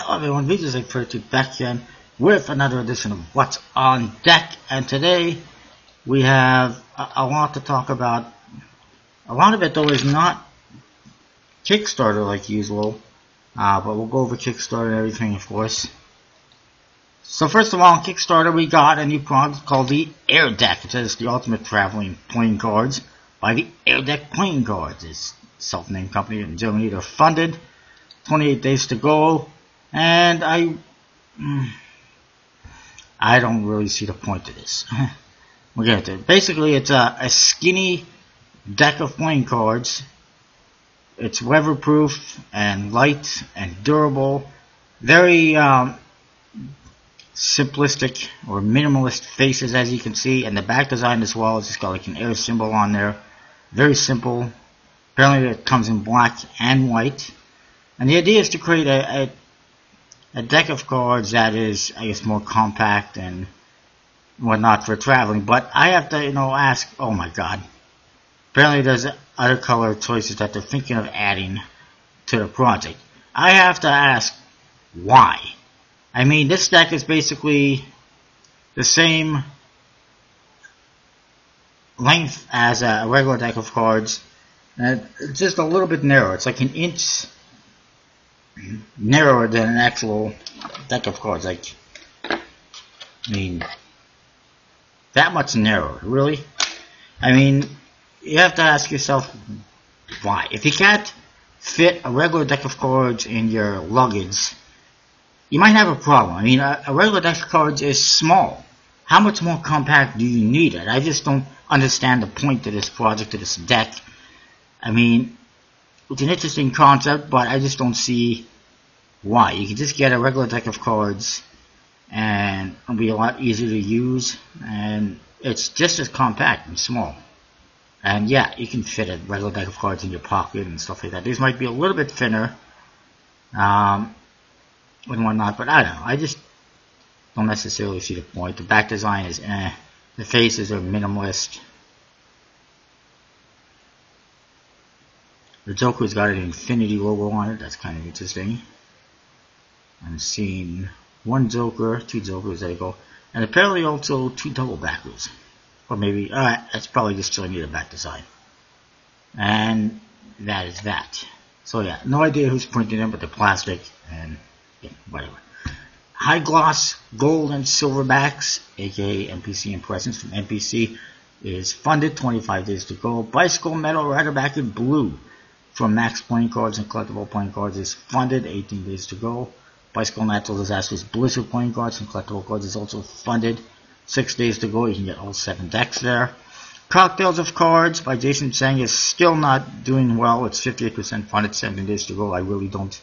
Hello everyone, VJ's842 back again with another edition of What's on Deck, and today we have a lot to talk about. A lot of it though is not Kickstarter like usual, but we'll go over Kickstarter and everything of course. So first of all, on Kickstarter we got a new product called the Air Deck. It says the ultimate traveling playing cards by the Air Deck Playing Cards. It's a self-named company in Germany. They're funded, 28 days to go. And I don't really see the point of this. We'll get to it. Basically, it's a skinny deck of playing cards. It's weatherproof and light and durable. Very simplistic or minimalist faces, as you can see. And the back design as well is just got like an air symbol on there. Very simple. Apparently, it comes in black and white. And the idea is to create a deck of cards that is, I guess, more compact and whatnot for traveling. But I have to, ask, oh my god. Apparently there's other color choices that they're thinking of adding to the project. I have to ask, why? I mean, this deck is basically the same length as a regular deck of cards. And it's just a little bit narrower. It's like an inch narrower than an actual deck of cards. Like, I mean, that much narrower, really? I mean, you have to ask yourself why. If you can't fit a regular deck of cards in your luggage, you might have a problem. I mean, a regular deck of cards is small. How much more compact do you need it? I just don't understand the point of this project, of this deck. I mean, it's an interesting concept, but I just don't see why. You can just get a regular deck of cards and it'll be a lot easier to use, and it's just as compact and small. And yeah, you can fit a regular deck of cards in your pocket and stuff like that. These might be a little bit thinner and whatnot, but I don't know. I just don't necessarily see the point. The back design is The faces are minimalist. The Joker's got an infinity logo on it. That's kind of interesting. I'm seeing one Joker, two Jokers, there you go. And apparently also two double backers. Or maybe, that's probably just showing you the back design. And that is that. So yeah, no idea who's printing them, but they're plastic. And yeah, whatever. High gloss gold and silver backs, aka NPC Impressions from NPC, is funded, 25 days to go. Bicycle Metal Rider Back in blue from Max Playing Cards and Collectible Playing Cards is funded, 18 days to go. Bicycle Natural Disasters Blizzard Playing Cards and Collectible Cards is also funded, 6 days to go. You can get all 7 decks there. Cocktails of Cards by Jason Chang is still not doing well. It's 58% funded, 17 days to go. I really don't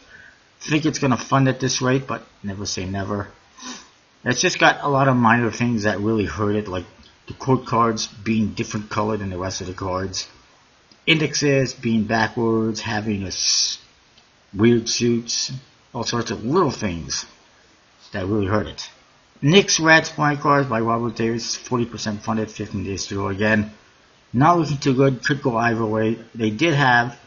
think it's going to fund at this rate, but never say never. It's just got a lot of minor things that really hurt it, like the quote cards being different color than the rest of the cards. Indexes being backwards, having weird suits, all sorts of little things that really hurt it. Nick's Rats Playing Cards by Robert Davis, 40% funded, 15 days to go again. Not looking too good, could go either way. They did have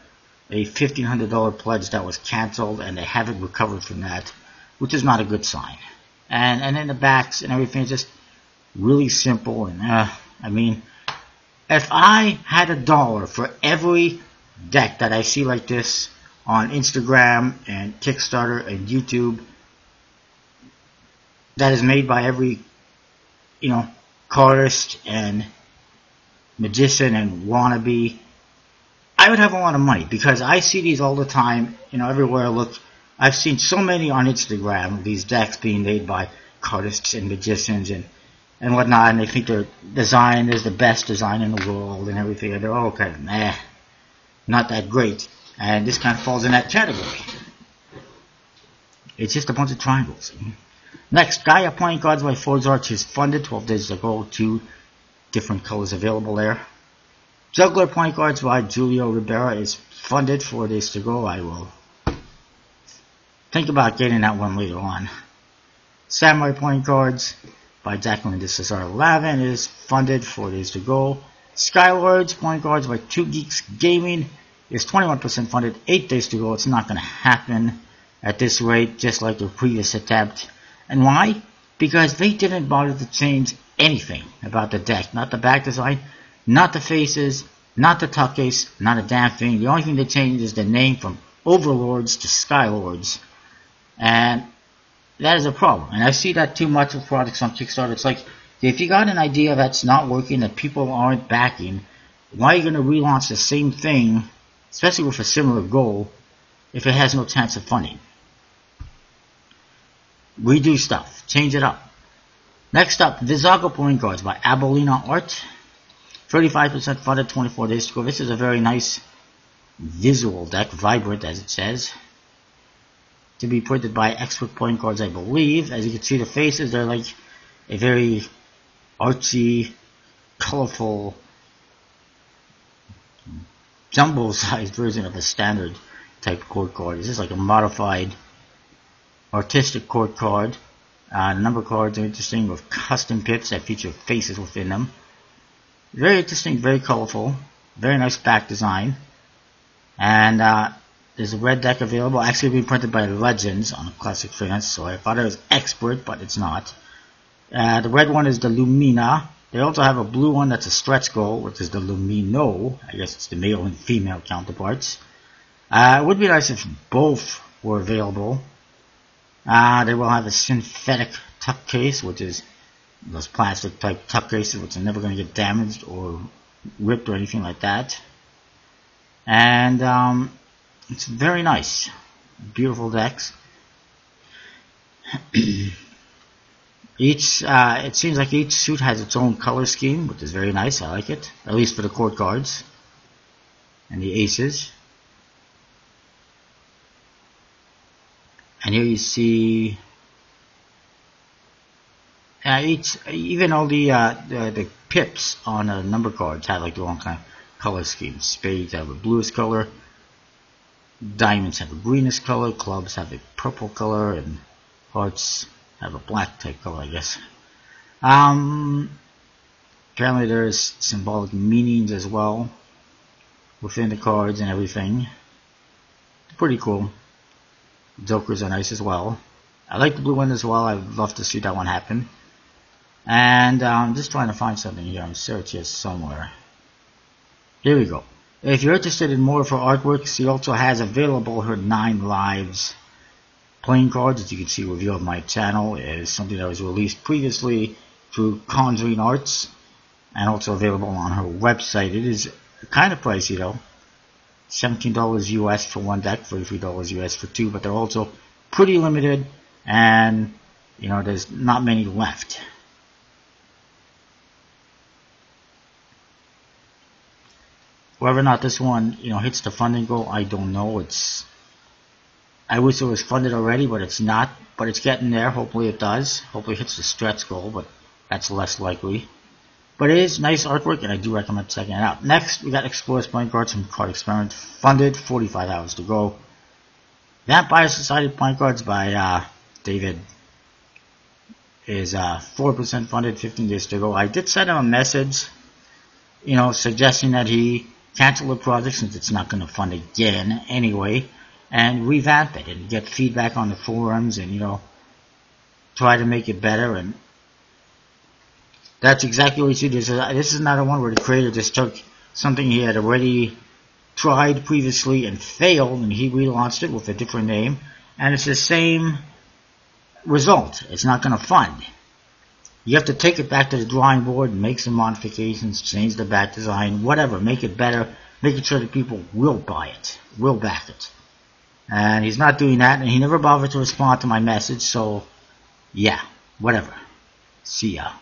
a $1,500 pledge that was cancelled, and they haven't recovered from that, which is not a good sign. And then the backs and everything is just really simple. And I mean, if I had $1 for every deck that I see like this on Instagram and Kickstarter and YouTube that is made by every, cardist and magician and wannabe, I would have a lot of money, because I see these all the time, everywhere I look. I've seen so many on Instagram, these decks being made by cardists and magicians and whatnot, and they think their design is the best design in the world and everything, and they're all kind of not that great. And this kind of falls in that category. It's just a bunch of triangles. Next, Gaia Playing Cards by Forge Arts is funded, 12 days ago, 2 different colors available there. Juggler Playing Cards by Julio Rivera is funded, 4 days to go. I will think about getting that one later on. Samurai Playing Cards by Jacqueline DeCesar Lavin is funded, 4 days to go. Skylords Playing Cards by Two Geeks Gaming is 21% funded, 8 days to go. It's not going to happen. at this rate, just like the previous attempt. And why? Because they didn't bother to change anything about the deck. Not the back design, not the faces, not the tuck case, not a damn thing. The only thing they changed is the name from Overlords to Skylords. And that is a problem. And I see that too much with products on Kickstarter. It's like, if you got an idea that's not working, that people aren't backing, why are you going to relaunch the same thing, especially with a similar goal, if it has no chance of funding? Redo stuff. Change it up. Next up, Vizago Playing Cards by Abolina Art. 35% funded, 24 days to go. This is a very nice visual deck, vibrant as it says. To be printed by Expert Playing Cards, I believe. As you can see, the faces, they're like a very artsy, colorful, jumbo-sized version of a standard type court card. This is like a modified artistic court card. Number cards are interesting with custom pips that feature faces within them. Very interesting, very colorful, very nice back design. And there's a red deck available, actually being printed by Legends on Classic Finance, so I thought it was Expert, but it's not. The red one is the Lumina. They also have a blue one that's a stretch goal, which is the Lumino. I guess it's the male and female counterparts. It would be nice if both were available. They will have a synthetic tuck case, which is those plastic type tuck cases which are never going to get damaged or ripped or anything like that. And it's very nice. Beautiful decks. It seems like each suit has its own color scheme, which is very nice. I like it, at least for the court cards and the aces. And here you see even all the pips on number cards have like their own kind of color scheme. Spades have a bluish color, diamonds have a greenish color, clubs have a purple color, and hearts have a black type color, I guess. Apparently there's symbolic meanings as well within the cards and everything. Pretty cool. Jokers are nice as well. I like the blue one as well. I'd love to see that one happen. And I'm just trying to find something here. I'm searching somewhere. Here we go. If you're interested in more of her artwork, she also has available her 9 Lives playing cards. As you can see, a review of my channel is something that was released previously through Conjuring Arts and also available on her website. It is kind of pricey though. $17 US for one deck, $33 US for 2, but they're also pretty limited, and you know, there's not many left. Whether or not this one, you know, hits the funding goal, I don't know. I wish it was funded already, but it's not. But it's getting there. Hopefully it does. Hopefully it hits the stretch goal, but that's less likely. But it is nice artwork, and I do recommend checking it out. Next, we got Explorers Playing Cards from Card Experiment, funded, 45 hours to go. Vampire Society Playing Cards by David is 4% funded, 15 days to go. I did send him a message, you know, suggesting that he cancel the project since it's not going to fund again anyway, and revamp it and get feedback on the forums and, you know, try to make it better. And that's exactly what you do. This is another one where the creator just took something he had already tried previously and failed, and he relaunched it with a different name, and it's the same result. It's not going to fund. You have to take it back to the drawing board and make some modifications, change the back design, whatever, make it better, make it sure that people will buy it, will back it. And he's not doing that, and he never bothered to respond to my message, so yeah, whatever. See ya.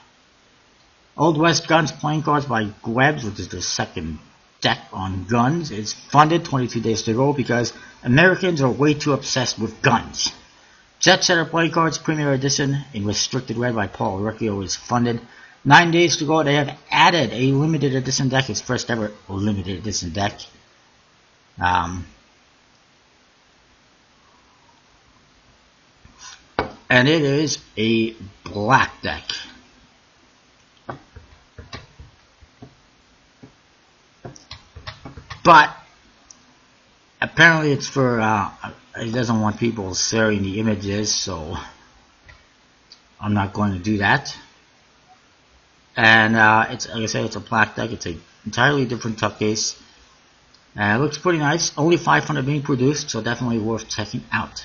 Old West Guns Playing Cards by Gwebs, which is the second deck on guns. It's funded, 22 days to go, because Americans are way too obsessed with guns. Jet Setter Playing Cards Premier Edition in Restricted Red by Paul Riccio is funded. 9 days to go. They have added a limited edition deck, its first ever limited edition deck. And it is a black deck. But apparently it's for He doesn't want people sharing the images, so I'm not going to do that. And it's, like I said, it's a black deck. It's an entirely different tuck case. It looks pretty nice. Only 500 being produced, so definitely worth checking out.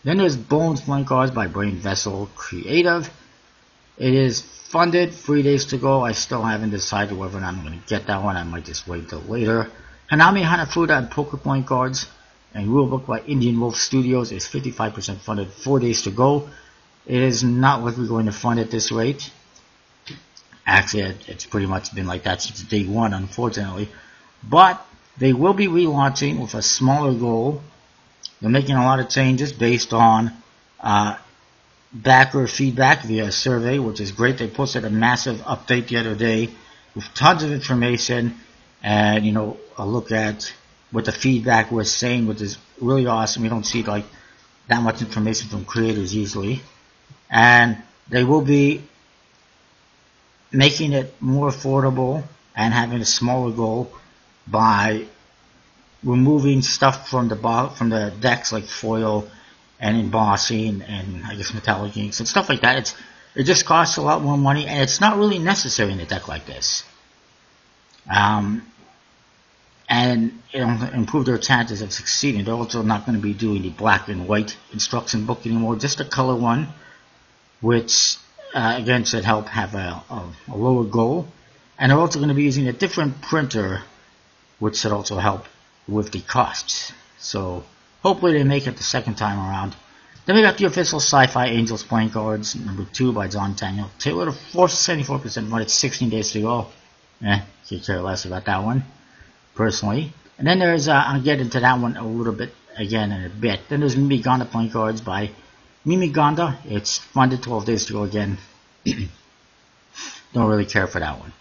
Then there's Bones Playing Cards by Brain Vessel Creative. It is funded, 3 days to go. I still haven't decided whether or not I'm going to get that one. I might just wait till later. Hanami Hanafuda and Poker Playing Cards and Rulebook by Indian Wolf Studios is 55% funded, 4 days to go. It is not likely going to fund at this rate. Actually, it's pretty much been like that since day one, unfortunately. But they will be relaunching with a smaller goal. They're making a lot of changes based on backer feedback via a survey, which is great. They posted a massive update the other day with tons of information and, you know, a look at what the feedback was saying, which is really awesome. We don't see like that much information from creators usually. And they will be making it more affordable and having a smaller goal by removing stuff from the decks like foil and embossing and I guess metallic inks and stuff like that. It just costs a lot more money and it's not really necessary in a deck like this. And it'll improve their chances of succeeding. They're also not going to be doing the black and white instruction book anymore, just a color one, which again should help have a lower goal. And they're also going to be using a different printer, which should also help with the costs. So hopefully they make it the second time around. Then we got the official Sci-Fi Angels Playing Cards, number 2 by John Daniel Taylor, 74% but it's 16 days to go. Could care less about that one, personally. And then there's, I'll get into that one a little bit again in a bit. Then there's Mimi Ganda Playing Cards by Mimi Ganda. It's funded, 12 days to go again. Don't really care for that one.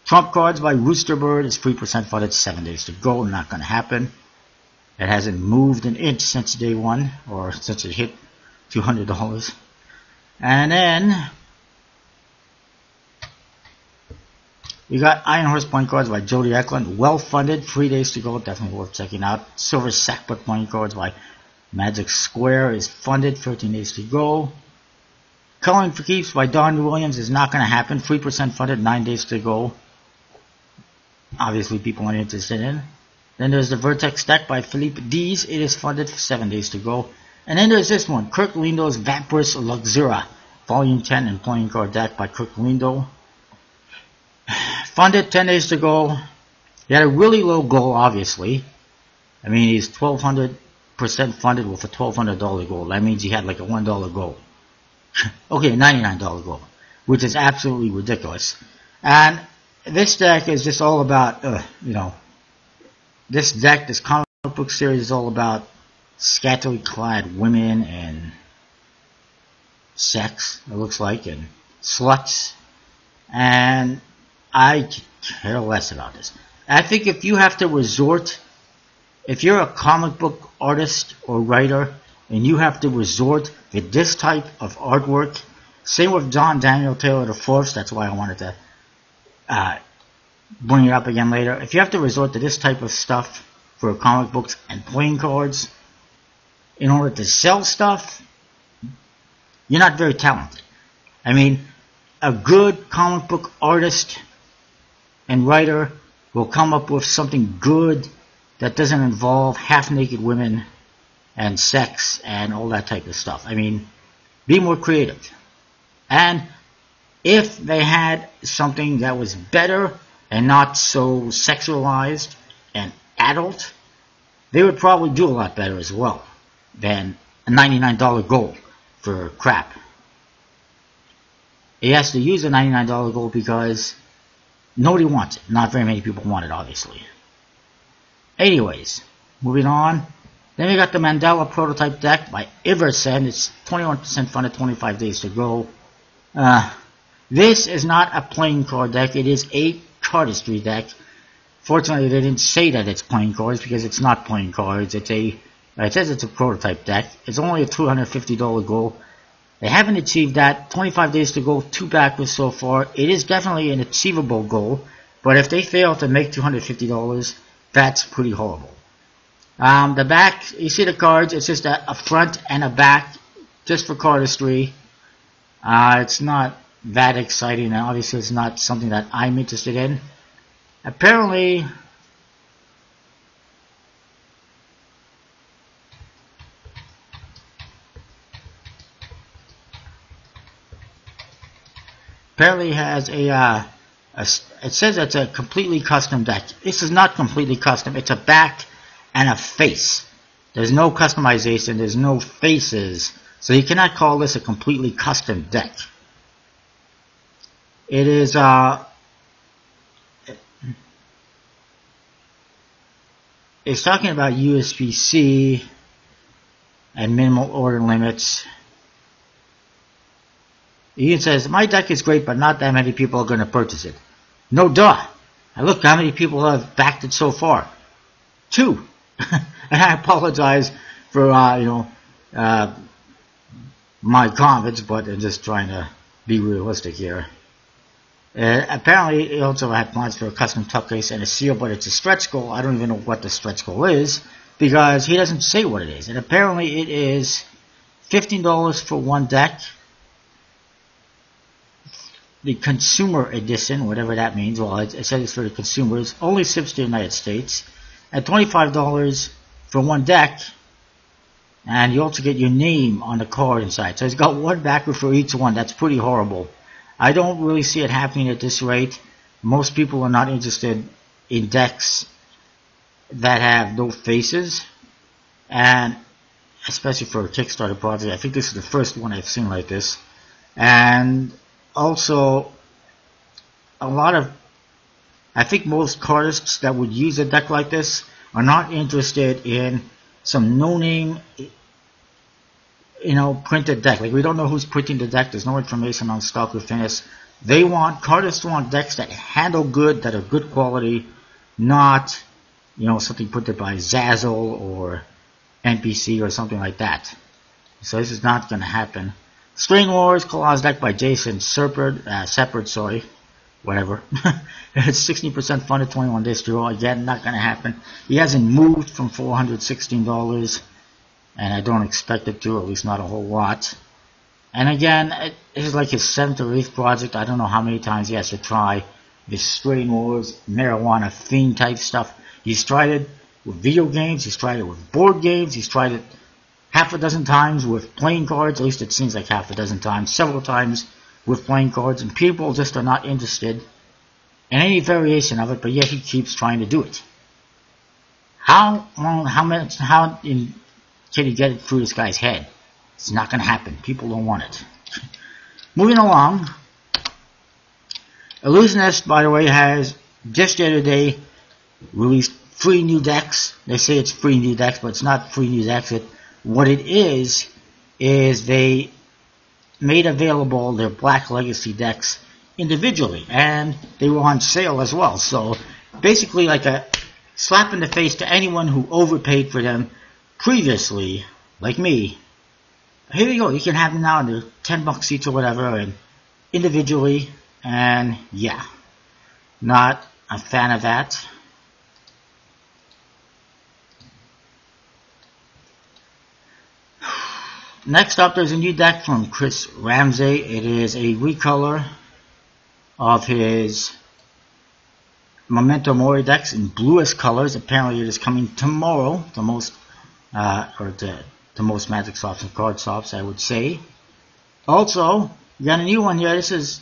Trump Cards by Rooster Bird is 3% funded, 7 days to go. Not going to happen. It hasn't moved an inch since day one, or since it hit $200. And then we got Iron Horse Playing Cards by Jody Eklund, well funded, 3 days to go, definitely worth checking out. Silver Sackbut Playing Cards by Magic Square is funded, 13 days to go. Coloring for Keeps by Don Williams is not going to happen, 3% funded, 9 days to go. Obviously people aren't interested in. Then there's the Vertex deck by Philippe Dees. It is funded for 7 days to go. And then there's this one, Kirk Lindo's Vampiris Luxura, Volume 10 and Playing Card deck by Kirk Lindo. Funded, 10 days to go. He had a really low goal, obviously. I mean, he's 1,200% funded with a $1,200 goal. That means he had like a $1 goal. Okay, $99 goal, which is absolutely ridiculous. And this deck is just all about, you know, this deck, this comic book series is all about scantily clad women and sex, it looks like, and sluts. And I care less about this. I think if you have to resort, if you're a comic book artist or writer, and you have to resort to this type of artwork, same with John Daniel Taylor IV, that's why I wanted to bring it up again later. If you have to resort to this type of stuff for comic books and playing cards in order to sell stuff, you're not very talented. I mean, a good comic book artist and writer will come up with something good that doesn't involve half-naked women and sex and all that type of stuff. I mean, be more creative. And if they had something that was better and not so sexualized and adult, they would probably do a lot better as well than a $99 goal for crap. He has to use a $99 goal because nobody wants it. Not very many people want it, obviously. Anyways, moving on. Then we got the Mandala Prototype deck by Iversen. It's 21% funded, 25 days to go. This is not a playing card deck. It is a cardistry deck. Fortunately, they didn't say that it's playing cards because it's not playing cards. It says it's a prototype deck. It's only a $250 goal. They haven't achieved that. 25 days to go, 2 backers so far. It is definitely an achievable goal, but if they fail to make $250, that's pretty horrible. The back, you see the cards, it's just a front and a back, just for cardistry. It's not that exciting, and obviously it's not something that I'm interested in. Apparently, has it says it's a completely custom deck. This is not completely custom. It's a back and a face. There's no customization. There's no faces. So you cannot call this a completely custom deck. It is it's talking about USB-C and minimal order limits. Ian says, my deck is great, but not that many people are going to purchase it. No duh. And look how many people have backed it so far. 2. And I apologize for, my comments, but I'm just trying to be realistic here. Apparently, he also had plans for a custom tuck case and a seal, but it's a stretch goal. I don't even know what the stretch goal is, because he doesn't say what it is. And apparently it is $15 for one deck. The consumer edition, whatever that means, well, it says it's for the consumers, only ships to the United States, at $25 for one deck, and you also get your name on the card inside. So it's got one backer for each one. That's pretty horrible. I don't really see it happening at this rate. Most people are not interested in decks that have no faces, and especially for a Kickstarter project. I think this is the first one I've seen like this. And also, I think most cardists that would use a deck like this are not interested in some no-name, printed deck. Like, we don't know who's printing the deck. There's no information on stock or finish. Cardists want decks that handle good, that are good quality, not, something printed by Zazzle or NPC or something like that. So this is not going to happen. Strain Wars, Claws deck by Jason Seppard, whatever. It's 60% funded, 21 days draw. Again, not going to happen. He hasn't moved from $416, and I don't expect it to, at least not a whole lot. And again, this is like his 7th or 8th project. I don't know how many times he has to try this Strain Wars, marijuana fiend type stuff. He's tried it with video games, he's tried it with board games, he's tried it half a dozen times with playing cards, at least it seems like half a dozen times, several times with playing cards, and people just are not interested in any variation of it, but yet he keeps trying to do it. How can he get it through this guy's head? It's not going to happen. People don't want it. Moving along, Illusionist, by the way, has just the other day released free new decks. They say it's free new decks, but it's not free new decks. What it is they made available their Black Legacy decks individually, and they were on sale as well. So basically like a slap in the face to anyone who overpaid for them previously, like me. Here you go, you can have them now, they're $10 each or whatever, and individually, and yeah, not a fan of that. Next up, there's a new deck from Chris Ramsey. It is a recolor of his Memento Mori decks in bluest colors. Apparently, it is coming tomorrow. The most Magic Shops and card shops, I would say. Also, we got a new one here. This is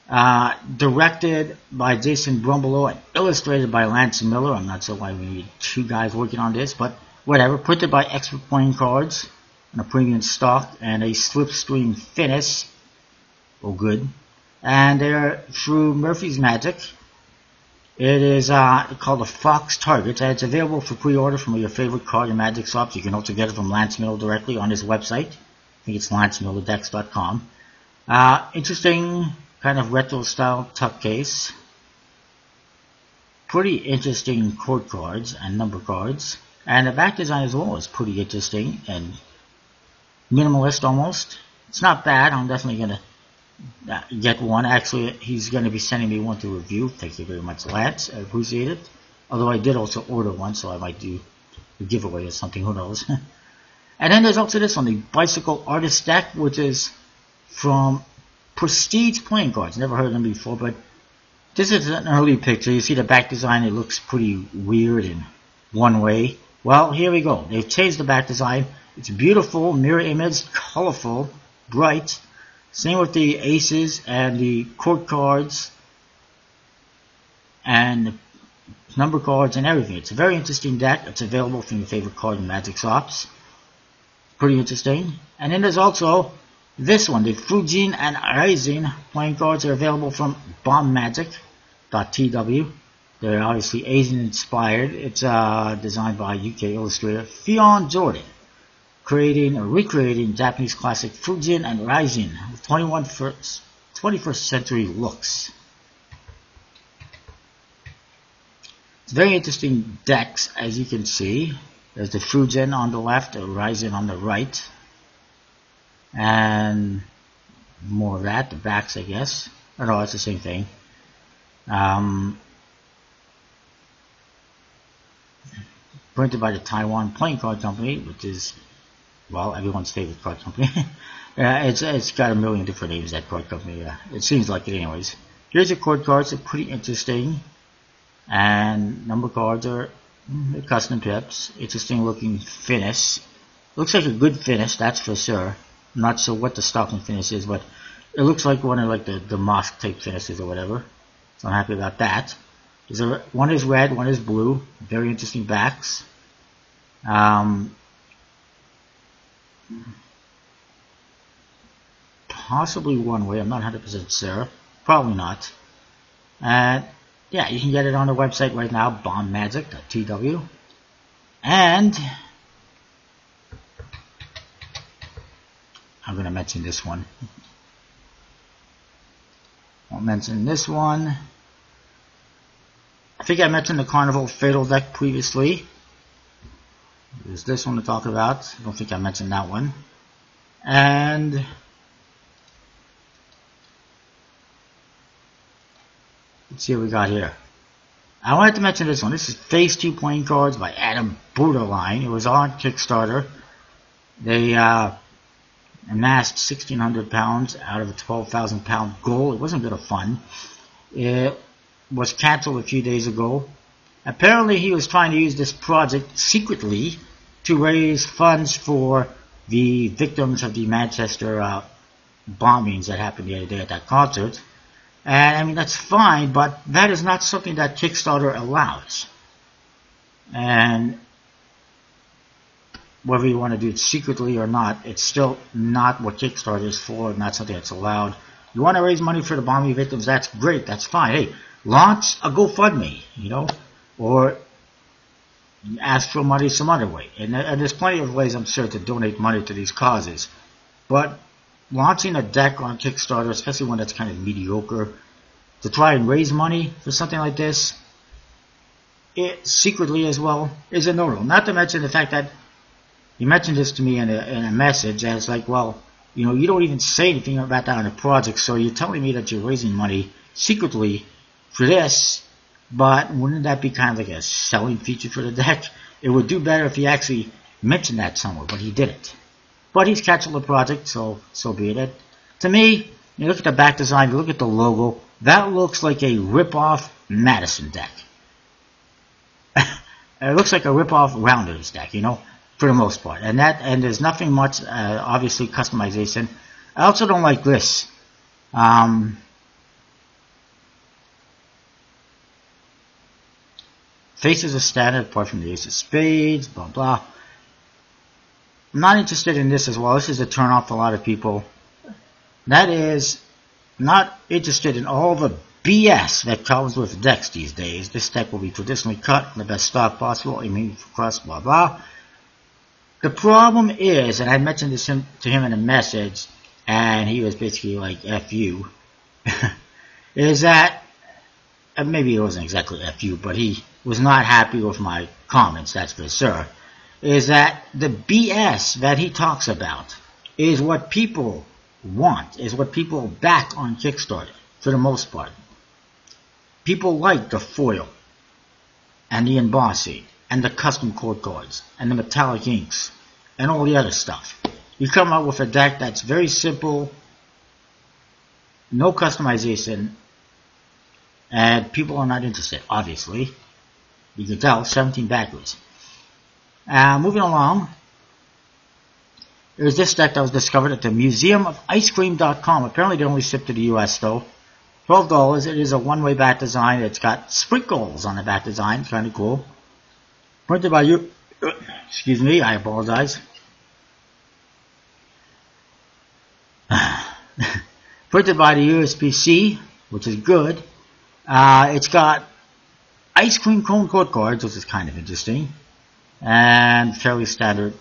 directed by Jason Brumbelow and illustrated by Lance Miller. I'm not sure why we need 2 guys working on this, but whatever. Printed by Expert Playing Cards in a premium stock and a slipstream finish. Oh, good. And they're through Murphy's Magic. It is called a Fox Target, and it's available for pre-order from your favorite card and magic shops. You can also get it from Lance Miller directly on his website. I think it's lancemillerdex.com. Interesting kind of retro style tuck case. Pretty interesting court cards and number cards. And the back design as well is pretty interesting and minimalist almost. It's not bad. I'm definitely going to get one. Actually, he's going to be sending me one to review. Thank you very much, Lance. I appreciate it. Although I did also order one, so I might do a giveaway or something, who knows. And then there's also this one, the Bicycle Artist deck, which is from Prestige Playing Cards. Never heard of them before, but this is an early picture. You see the back design, it looks pretty weird in one way. Well, here we go. They've changed the back design. It's beautiful, mirror image, colorful, bright. Same with the aces and the court cards and the number cards and everything. It's a very interesting deck. It's available from your favorite card and Magic shops. Pretty interesting. And then there's also this one, the Fujin and Rising playing cards are available from bombmagic.tw. They're obviously Asian inspired. It's designed by UK illustrator Fionn Jordan, recreating Japanese classic Fujin and Rising with 21st century looks. It's very interesting decks, as you can see. There's the Fujin on the left, the Rising on the right. And more of that, the backs, I guess. Oh no, it's the same thing. Printed by the Taiwan Playing Card Company, which is, well, everyone's favorite card company. It's got a million different names, that card company. It seems like it anyways. Here's your card cards. They're pretty interesting. And number cards are custom pips. Interesting looking finish. Looks like a good finish, that's for sure. I'm not sure what the stocking finish is, but it looks like one of like the mosque type finishes or whatever. So I'm happy about that. One is red, one is blue. Very interesting backs. Possibly one way. I'm not 100% sure. Probably not. And yeah, you can get it on the website right now, bombmagic.tw. And I'm going to mention this one. I'll mention this one. I think I mentioned the Carnival Fatal deck previously. There's this one to talk about. I don't think I mentioned that one. And let's see what we got here. I wanted to mention this one. This is Phase 2 playing cards by Adam Borderline. It was on Kickstarter. They amassed 1,600 pounds out of a 12,000 pound goal. It wasn't good of fun. It was cancelled a few days ago. Apparently he was trying to use this project secretly to raise funds for the victims of the Manchester bombings that happened the other day at that concert. And I mean, that's fine, but that is not something that Kickstarter allows. And whether you want to do it secretly or not, it's still not what Kickstarter is for, not something that's allowed. You want to raise money for the bombing victims, that's great, that's fine. Hey, launch a GoFundMe, or ask for money some other way. And there's plenty of ways, I'm sure, to donate money to these causes. But launching a deck on Kickstarter, especially one that's kind of mediocre, to try and raise money for something like this, it secretly as well is a no-no. Not to mention the fact that you mentioned this to me in a message, and it's like, well, you don't even say anything about that on the project, so you're telling me that you're raising money secretly for this, but wouldn't that be kind of like a selling feature for the deck? It would do better if he actually mentioned that somewhere, but he didn't. But he's canceled the project, so be it. To me, you look at the back design, you look at the logo, that looks like a rip-off Madison deck. It looks like a rip-off Rounders deck, for the most part. And there's nothing much, obviously, customization. I also don't like this. Faces are standard, apart from the Ace of Spades, blah, blah. I'm not interested in this as well. This is a turn off for a lot of people. That is, not interested in all the BS that comes with decks these days. This deck will be traditionally cut in the best stock possible, aiming for crust, blah, blah. The problem is, and I mentioned this to him in a message, and he was basically like, F you, is that, maybe it wasn't exactly F you, but he was not happy with my comments, that's for sure, is that the BS that he talks about is what people want, is what people back on Kickstarter, for the most part. People like the foil and the embossing and the custom chord cards and the metallic inks and all the other stuff. You come out with a deck that's very simple, no customization, and people are not interested, obviously. You can tell, 17 backers. Moving along, there's this deck that was discovered at the Museum of Icecream.com. Apparently they only ship to the US though. $12. It is a one-way back design. It's got sprinkles on the back design. Kind of cool. Printed by you. Excuse me, I apologize. Printed by the USPC, which is good. It's got ice cream cone chord cards, which is kind of interesting, and fairly standard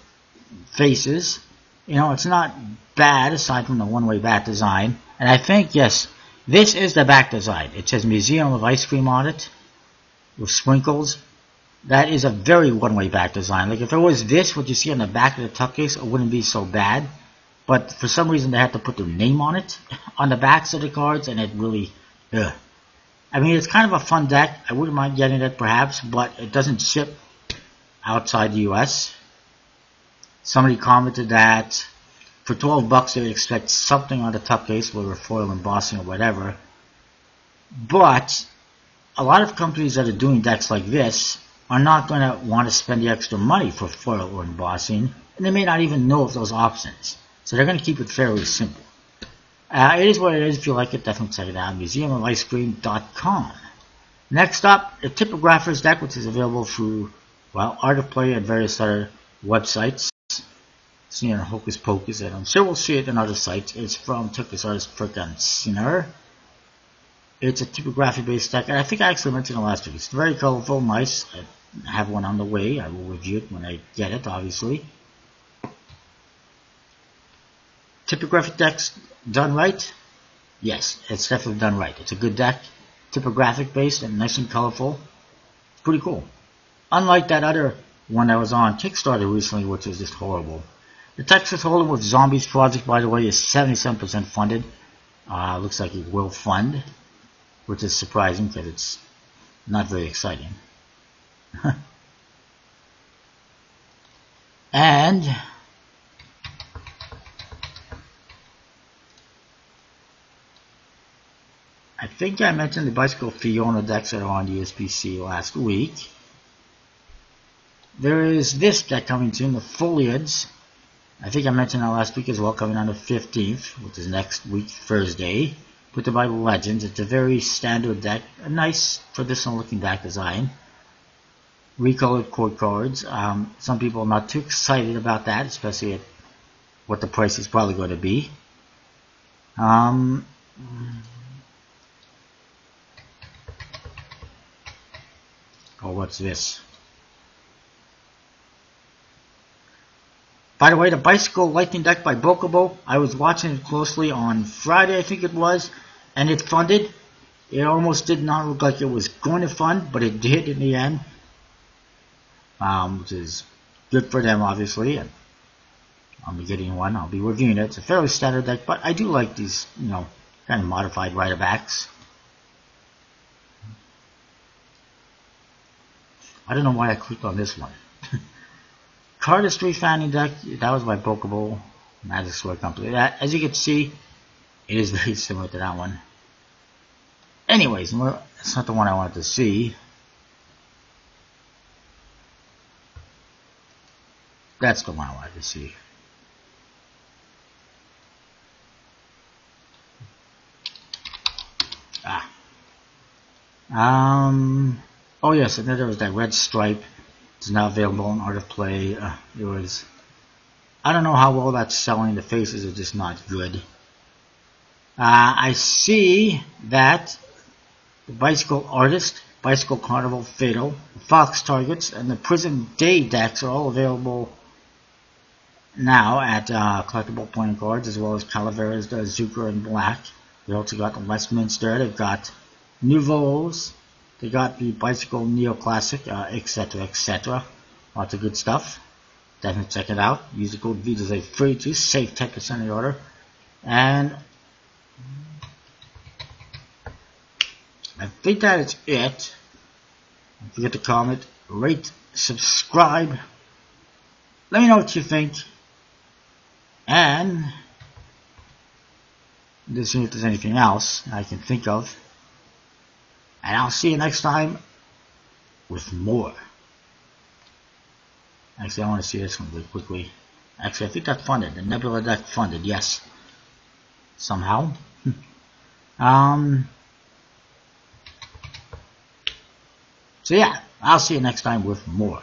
faces. You know, it's not bad aside from the one-way back design. And I think, yes, this is the back design. It says Museum of Ice Cream on it with sprinkles. That is a very one-way back design. Like if it was this, what you see on the back of the tuck case, it wouldn't be so bad. But for some reason, they had to put their name on it, on the backs of the cards, and it really, ugh. I mean, it's kind of a fun deck. I wouldn't mind getting it perhaps, but it doesn't ship outside the US. Somebody commented that for $12 they would expect something on the tuck case, whether foil embossing or whatever. But a lot of companies that are doing decks like this are not going to want to spend the extra money for foil or embossing, and they may not even know of those options. So they're going to keep it fairly simple. It is what it is. If you like it, definitely check it out. MuseumofIceCream.com. Next up, the Typographer's deck, which is available through, well, Art of Play and various other websites. Seen on Hocus Pocus, and I'm sure we'll see it in other sites. It's from Turkish artist Furkan Sinner. It's a typography-based deck, and I think I actually mentioned it last week. It's very colorful, nice. I have one on the way. I will review it when I get it, obviously. Typographic decks done right? Yes, it's definitely done right. It's a good deck, typographic based and nice and colorful. Pretty cool. Unlike that other one that was on Kickstarter recently, which was just horrible. The Texas Hold'em with Zombies project, by the way, is 77% funded. Looks like it will fund, which is surprising because it's not very exciting. And I think I mentioned the Bicycle Fiona decks that are on the USPC last week. There is this deck coming soon, the Foliads. I think I mentioned that last week as well, coming on the 15th, which is next week, Thursday. Put by Legends. It's a very standard deck, a nice traditional looking deck design. Recolored chord cards. Some people are not too excited about that, especially at what the price is probably going to be. Oh, what's this? By the way, the Bicycle Lightning deck by Bokobo, I was watching it closely on Friday, I think it was, and it funded. It almost did not look like it was going to fund, but it did in the end, which is good for them, obviously. And I'll be getting one. I'll be reviewing it. It's a fairly standard deck, but I do like these, you know, kind of modified rider-backs. I don't know why I clicked on this one. Cardistry Fanning deck, that was by Bokobo Magic Sword Company. That, as you can see, it is very similar to that one. Anyways, it's not the one I wanted to see. That's the one I wanted to see. Oh yes, and then there was that Red Stripe. It's now available on Art of Play. It was, I don't know how well that's selling. The faces are just not good. I see that the Bicycle Artist, Bicycle Carnival Fatal, the Fox Targets, and the Prison Day decks are all available now at collectible playing cards, as well as Calaveras, the Zucker in Black. They also got the Westminster. They've got Nouveaux. They got the Bicycle Neoclassic, etc., etc. Lots of good stuff. Definitely check it out. Use the code VDSA free to save 10% of the order. And I think that is it. Don't forget to comment, rate, subscribe. Let me know what you think. And let's see if there's anything else I can think of. And I'll see you next time with more. Actually, I want to see this one really quickly. Actually, I think that funded. The Nebula deck funded, yes. Somehow. So yeah, I'll see you next time with more.